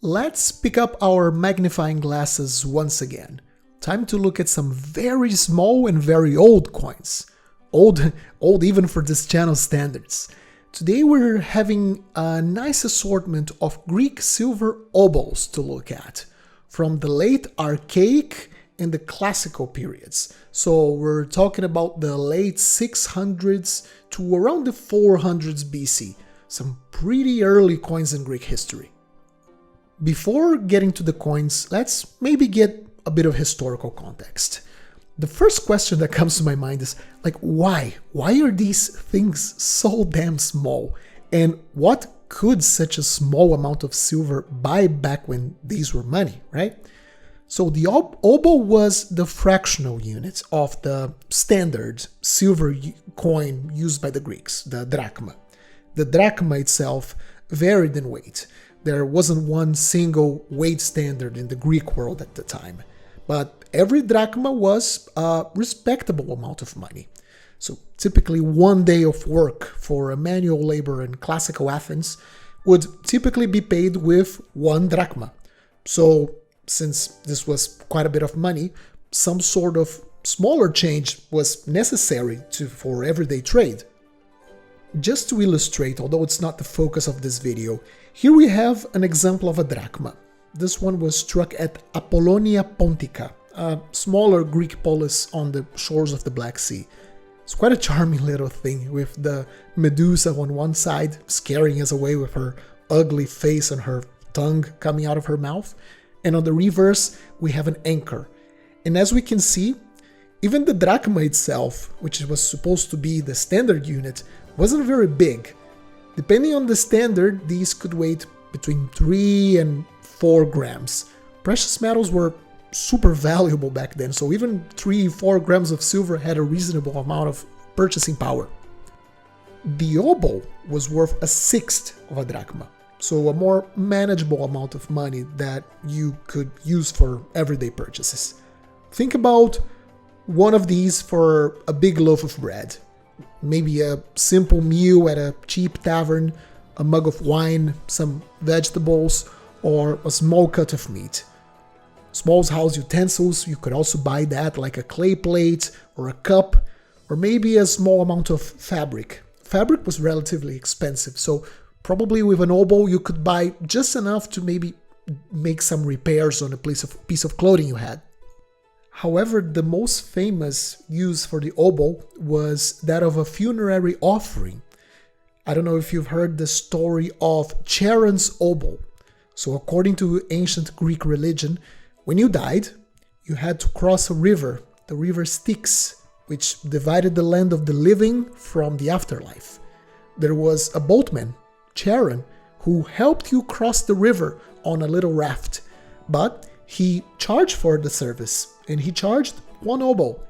Let's pick up our magnifying glasses once again. Time to look at some very small and very old coins. Old even for this channel standards. Today we're having a nice assortment of Greek silver obols to look at, from the late archaic and the classical periods. So we're talking about the late 600s to around the 400s BC, some pretty early coins in Greek history. Before getting to the coins, let's maybe get a bit of historical context. The first question that comes to my mind is, like, why? Why are these things so damn small? And what could such a small amount of silver buy back when these were money, right? So the obol was the fractional unit of the standard silver coin used by the Greeks, the drachma. The drachma itself varied in weight. There wasn't one single weight standard in the Greek world at the time, but every drachma was a respectable amount of money. So typically 1 day of work for a manual labor in classical Athens would typically be paid with 1 drachma. So since this was quite a bit of money, some sort of smaller change was necessary for everyday trade. Just to illustrate, although it's not the focus of this video, here we have an example of a drachma. This one was struck at Apollonia Pontica, a smaller Greek polis on the shores of the Black Sea. It's quite a charming little thing, with the Medusa on one side scaring us away with her ugly face and her tongue coming out of her mouth, and on the reverse we have an anchor. And as we can see, even the drachma itself, which was supposed to be the standard unit, wasn't very big. Depending on the standard, these could weigh between 3 and 4 grams. Precious metals were super valuable back then, so even 3-4 grams of silver had a reasonable amount of purchasing power. The obol was worth a sixth of a drachma, so a more manageable amount of money that you could use for everyday purchases. Think about one of these for a big loaf of bread. Maybe a simple meal at a cheap tavern, a mug of wine, some vegetables, or a small cut of meat. Small house utensils, you could also buy that, like a clay plate or a cup, or maybe a small amount of fabric. Fabric was relatively expensive, so probably with an obol you could buy just enough to maybe make some repairs on a piece of clothing you had. However, the most famous use for the obol was that of a funerary offering. I don't know if you've heard the story of Charon's obol. So according to ancient Greek religion, when you died, you had to cross a river, the river Styx, which divided the land of the living from the afterlife. There was a boatman, Charon, who helped you cross the river on a little raft, but he charged for the service, and he charged 1 obol.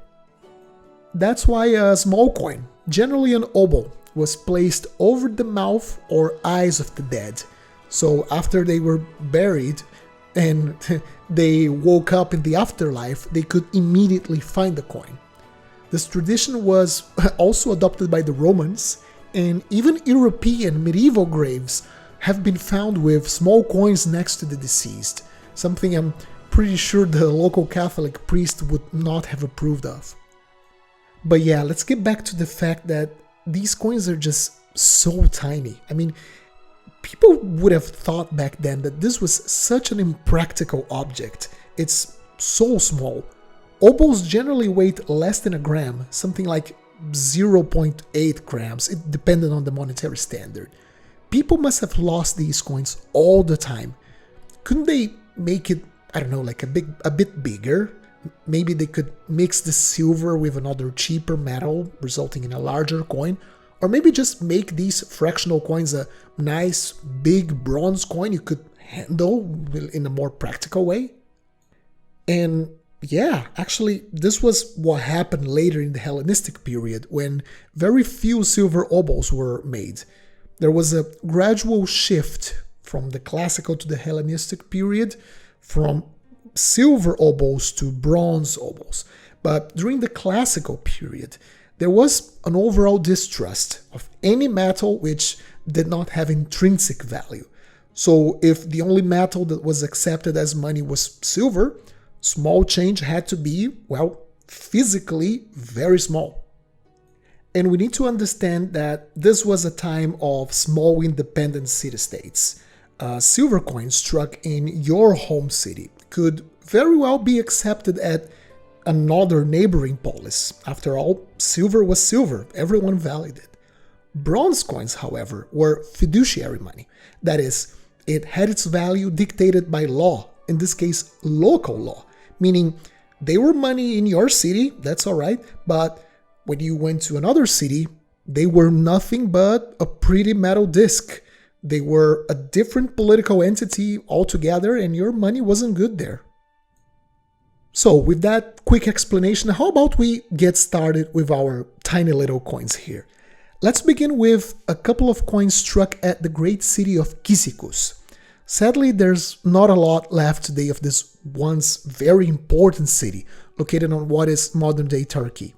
That's why a small coin, generally an obol, was placed over the mouth or eyes of the dead. So after they were buried and they woke up in the afterlife, they could immediately find the coin. This tradition was also adopted by the Romans, and even European medieval graves have been found with small coins next to the deceased, something I'm pretty sure the local Catholic priest would not have approved of. But yeah, let's get back to the fact that these coins are just so tiny. I mean, people would have thought back then that this was such an impractical object. It's so small. Obols generally weighed less than a gram, something like 0.8 grams. It depended on the monetary standard. People must have lost these coins all the time. Couldn't they make it, I don't know, like a bit bigger? Maybe they could mix the silver with another cheaper metal, resulting in a larger coin. Or maybe just make these fractional coins a nice big bronze coin you could handle in a more practical way. And yeah, actually, this was what happened later in the Hellenistic period, when very few silver obols were made. There was a gradual shift from the classical to the Hellenistic period, from silver obols to bronze obols. But during the classical period, there was an overall distrust of any metal which did not have intrinsic value. So if the only metal that was accepted as money was silver, small change had to be, well, physically very small. And we need to understand that this was a time of small independent city-states. A silver coin struck in your home city could very well be accepted at another neighboring polis. After all, silver was silver, everyone valued it. Bronze coins, however, were fiduciary money. That is, it had its value dictated by law, in this case, local law, meaning they were money in your city, that's alright, but when you went to another city, they were nothing but a pretty metal disc. They were a different political entity altogether, and your money wasn't good there. So, with that quick explanation, how about we get started with our tiny little coins here? Let's begin with a couple of coins struck at the great city of Cyzicus. Sadly, there's not a lot left today of this once very important city, located on what is modern-day Turkey.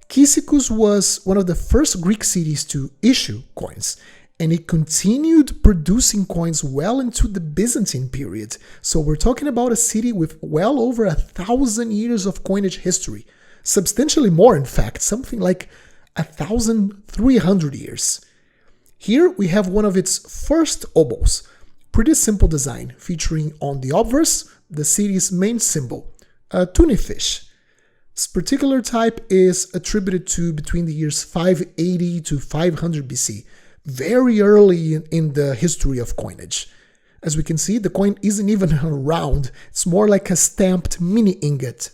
Cyzicus was one of the first Greek cities to issue coins, and it continued producing coins well into the Byzantine period. So we're talking about a city with well over 1,000 years of coinage history, substantially more in fact, something like 1,300 years. Here we have one of its first obols, pretty simple design, featuring on the obverse the city's main symbol, a tunnyfish. This particular type is attributed to between the years 580 to 500 BC, very early in the history of coinage. As we can see, the coin isn't even round, it's more like a stamped mini ingot.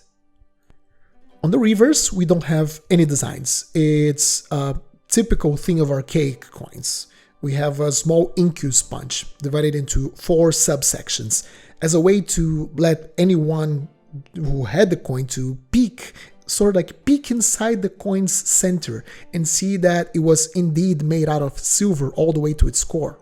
On the reverse, we don't have any designs. It's a typical thing of archaic coins. We have a small ink sponge divided into 4 subsections as a way to let anyone who had the coin to peek, sort of like peek inside the coin's center and see that it was indeed made out of silver all the way to its core.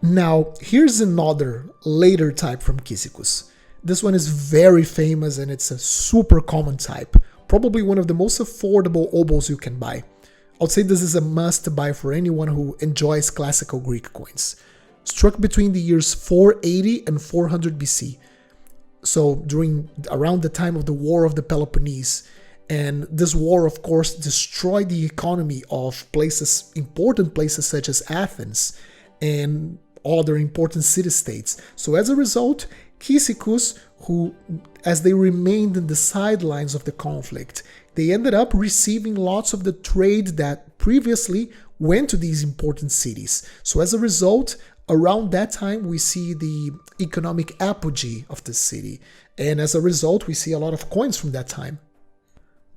Now, here's another later type from Cyzicus. This one is very famous and it's a super common type, probably one of the most affordable obols you can buy. I'd say this is a must buy for anyone who enjoys classical Greek coins. Struck between the years 480 and 400 BC. So around the time of the War of the Peloponnese. And this war, of course, destroyed the economy of important places such as Athens and other important city-states. So as a result, Cyzicus, who, as they remained in the sidelines of the conflict, they ended up receiving lots of the trade that previously went to these important cities. So as a result, around that time, we see the economic apogee of the city. And as a result, we see a lot of coins from that time.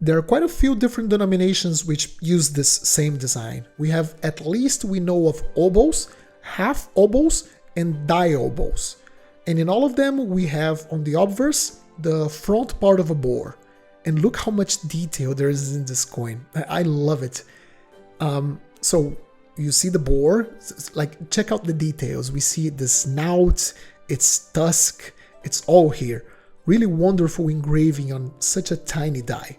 There are quite a few different denominations which use this same design. We have, at least we know of obols, half obols, and diobols. And in all of them, we have on the obverse, the front part of a boar. And look how much detail there is in this coin. I love it. So you see the boar, like check out the details. We see the snout, its tusk, it's all here. Really wonderful engraving on such a tiny die.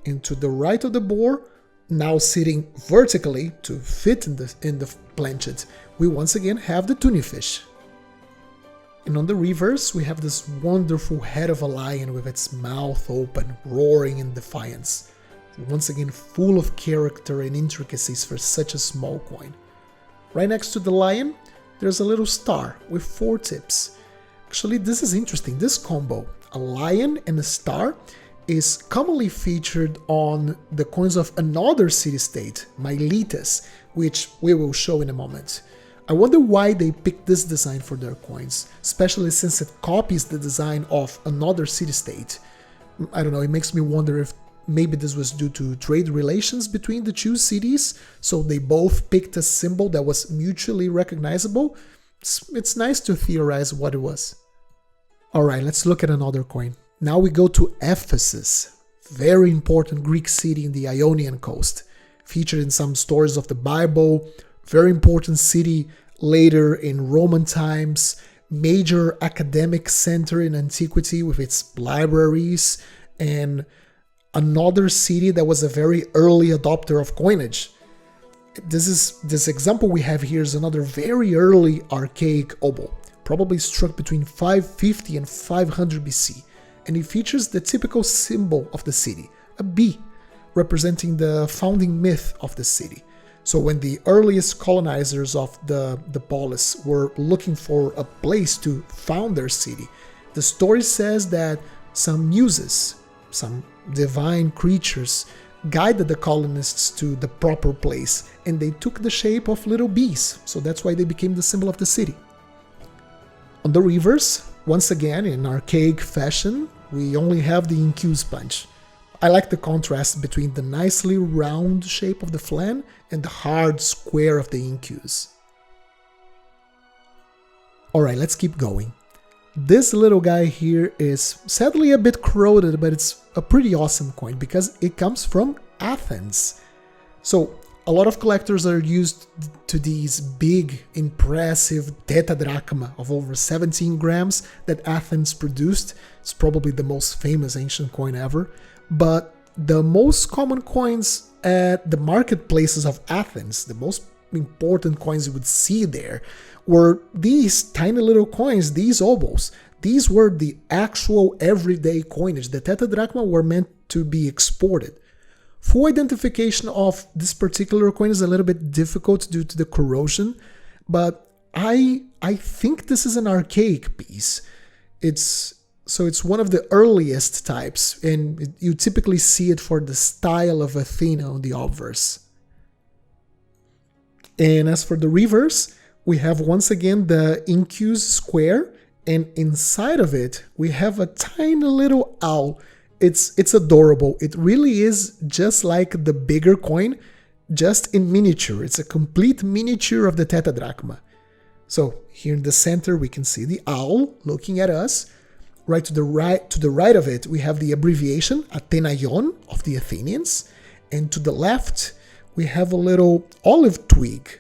And to the right of the boar, now sitting vertically to fit in the planchet, we once again have the tunnyfish. And on the reverse, we have this wonderful head of a lion with its mouth open, roaring in defiance. Once again, full of character and intricacies for such a small coin. Right next to the lion, there's a little star with 4 tips. Actually, this is interesting. This combo, a lion and a star, is commonly featured on the coins of another city-state, Miletus, which we will show in a moment. I wonder why they picked this design for their coins, especially since it copies the design of another city-state. I don't know, it makes me wonder if maybe this was due to trade relations between the 2 cities, so they both picked a symbol that was mutually recognizable. It's nice to theorize what it was. Alright, let's look at another coin. Now we go to Ephesus, very important Greek city in the Ionian coast, featured in some stories of the Bible. Very important city later in Roman times, major academic center in antiquity with its libraries, and another city that was a very early adopter of coinage. This example we have here is another very early archaic obol, probably struck between 550 and 500 BC, and it features the typical symbol of the city, a bee, representing the founding myth of the city. So when the earliest colonizers of the polis were looking for a place to found their city, the story says that some muses, some divine creatures, guided the colonists to the proper place, and they took the shape of little bees, so that's why they became the symbol of the city. On the reverse, once again in archaic fashion, we only have the InQ sponge. I like the contrast between the nicely round shape of the flan and the hard square of the InQs. Alright, let's keep going. This little guy here is sadly a bit corroded, but it's a pretty awesome coin because it comes from Athens. So a lot of collectors are used to these big, impressive tetradrachma of over 17 grams that Athens produced. It's probably the most famous ancient coin ever. But the most common coins at the marketplaces of Athens, the most important coins you would see there, were these tiny little coins, these obols. These were the actual everyday coinage. The tetradrachma were meant to be exported. Full identification of this particular coin is a little bit difficult due to the corrosion, but I think this is an archaic piece. It's one of the earliest types, and you typically see it for the style of Athena on the obverse. And as for the reverse, we have once again the InQ's square, and inside of it we have a tiny little owl. It's adorable. It really is just like the bigger coin, just in miniature. It's a complete miniature of the tetradrachma. So here in the center we can see the owl looking at us. Right to the right of it, we have the abbreviation Athenaion of the Athenians, and to the left we have a little olive twig.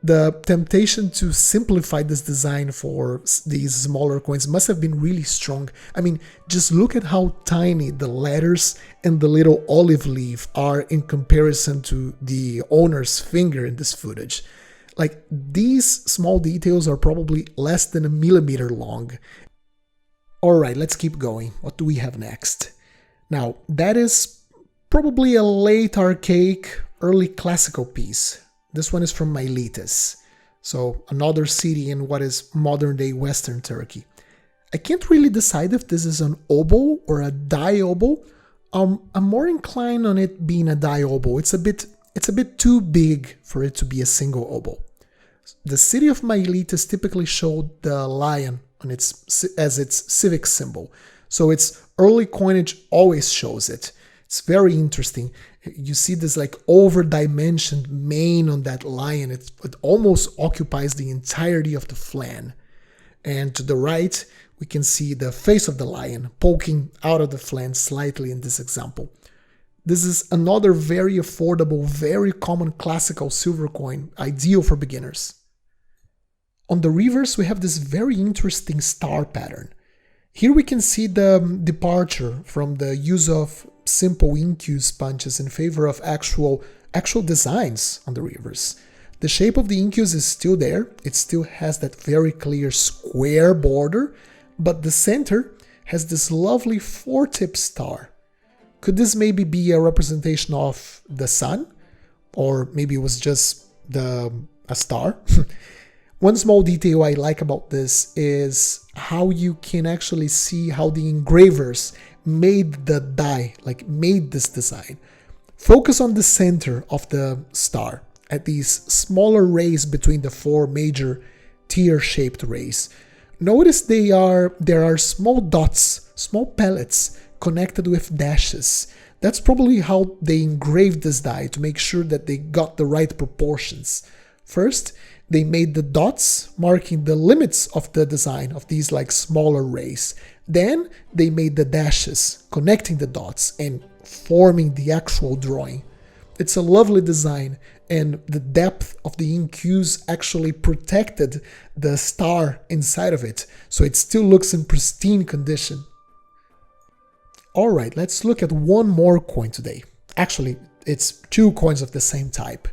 The temptation to simplify this design for these smaller coins must have been really strong. I mean, just look at how tiny the letters and the little olive leaf are in comparison to the owner's finger in this footage. Like, these small details are probably less than a millimeter long. Alright, let's keep going. What do we have next? Now, that is probably a late archaic, early classical piece. This one is from Miletus, so another city in what is modern-day Western Turkey. I can't really decide if this is an obol or a diobol. I'm more inclined on it being a diobol. It's a bit too big for it to be a single obol. The city of Miletus typically showed the lion as its civic symbol, so its early coinage always shows it. It's very interesting. You see this like over-dimensioned mane on that lion. It almost occupies the entirety of the flan. And to the right, we can see the face of the lion poking out of the flan slightly in this example. This is another very affordable, very common classical silver coin, ideal for beginners. On the reverse, we have this very interesting star pattern. Here we can see the departure from the use of simple InQ sponges in favor of actual designs on the reverse. The shape of the InQs is still there. It still has that very clear square border, but the center has this lovely four-tip star. Could this maybe be a representation of the sun? Or maybe it was just a star? One small detail I like about this is how you can actually see how the engravers made the die, like made this design. Focus on the center of the star at these smaller rays between the four major tear-shaped rays. Notice there are small dots, small pellets connected with dashes. That's probably how they engraved this die to make sure that they got the right proportions. First, they made the dots marking the limits of the design of these like smaller rays. Then they made the dashes connecting the dots and forming the actual drawing. It's a lovely design, and the depth of the InQs actually protected the star inside of it, so it still looks in pristine condition. Alright, let's look at one more coin today. Actually, it's two coins of the same type.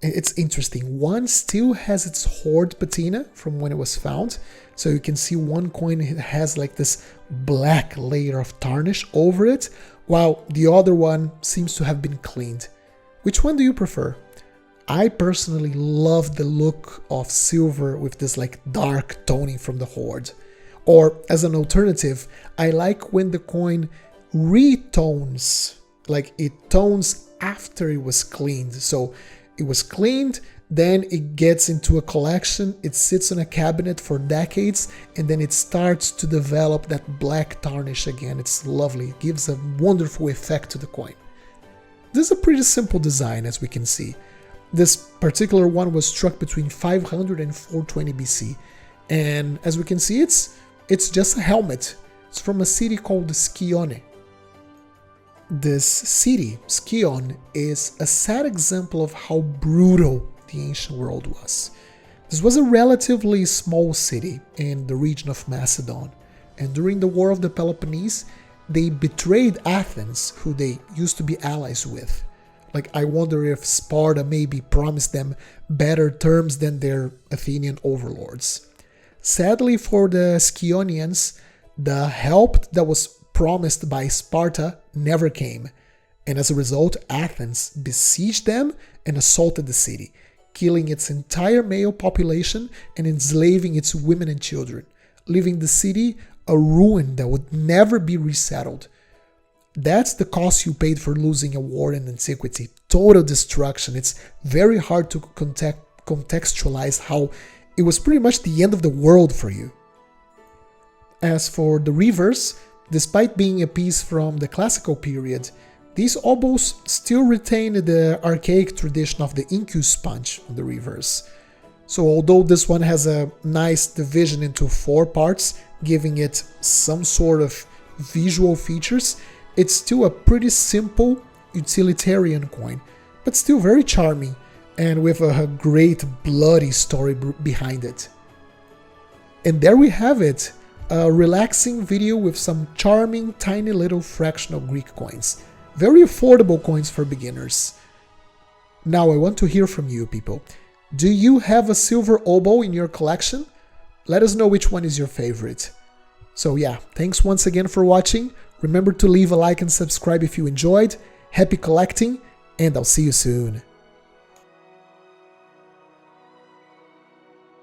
it's interesting. One still has its hoard patina from when it was found. So you can see one coin has like this black layer of tarnish over it, while the other one seems to have been cleaned. Which one do you prefer? I personally love the look of silver with this like dark toning from the hoard. Or as an alternative, I like when the coin retones, like it tones after it was cleaned. So it was cleaned, then it gets into a collection, it sits on a cabinet for decades, and then it starts to develop that black tarnish again. It's lovely, it gives a wonderful effect to the coin. This is a pretty simple design, as we can see. This particular one was struck between 500 and 420 BC, and as we can see, it's just a helmet. It's from a city called Scione. This city, Scione, is a sad example of how brutal the ancient world was. This was a relatively small city in the region of Macedon, and during the War of the Peloponnese, they betrayed Athens, who they used to be allies with. Like, I wonder if Sparta maybe promised them better terms than their Athenian overlords. Sadly for the Scionians, the help that was promised by Sparta never came, and as a result, Athens besieged them and assaulted the city, killing its entire male population and enslaving its women and children, leaving the city a ruin that would never be resettled. That's the cost you paid for losing a war in antiquity. Total destruction. It's very hard to contextualize how it was pretty much the end of the world for you. As for the reverse, despite being a piece from the classical period, these obols still retain the archaic tradition of the incus sponge on the reverse. So although this one has a nice division into 4 parts, giving it some sort of visual features, it's still a pretty simple utilitarian coin, but still very charming and with a great bloody story behind it. And there we have it, a relaxing video with some charming tiny little fractional Greek coins. Very affordable coins for beginners. Now I want to hear from you people. Do you have a silver obol in your collection? Let us know which one is your favorite. So yeah, thanks once again for watching. Remember to leave a like and subscribe if you enjoyed. Happy collecting, and I'll see you soon.